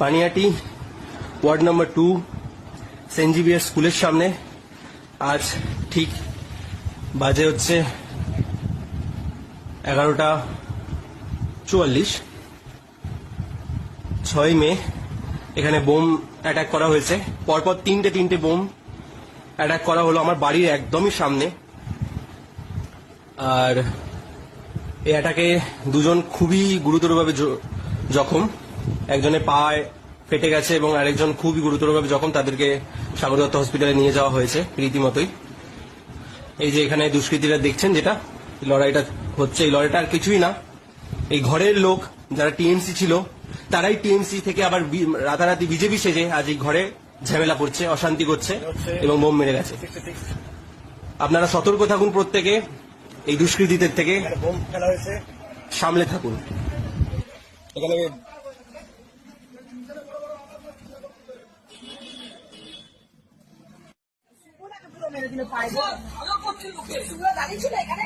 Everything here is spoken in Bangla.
Panihati ward number 2 saint Xavier স্কুলের সামনে আজ ঠিক বাজে হচ্ছে 11:44, 6 মে এখানে বোম অ্যাটাক করা হয়েছে। পরপর তিনটে বোম অ্যাটাক করা হলো আমার বাড়ির একদমই সামনে। আর এই অ্যাটাকে দুজন খুবই গুরুতরভাবে জখম, একজনের পায়ে ফেটে গেছে এবং আরেকজন খুবই গুরুতরভাবে জখম। তাদেরকে সাগর দত্ত হসপিটালে নিয়ে যাওয়া হয়েছে রীতিমতোই। এই যে এখানে দুষ্কৃতীরা দেখছেন যেটা লড়াইটা হচ্ছে, এই লড়াইটা আর কিছুই না, এই ঘরের লোক যারা টিএমসি ছিল তারাই টিএমসি থেকে আবার রাতারাতি বিজেপি সেজে আজ এই ঘরে ঝামেলা করছে, অশান্তি করছে এবং বোম মেরে গেছে। আপনারা সতর্ক থাকুন, প্রত্যেকে এই দুষ্কৃতীদের থেকে বোম ফেলা হয়েছে, সামলে থাকুন। এখানে মেরে দিল পাইব দাঁড়িয়ে ছিল এখানে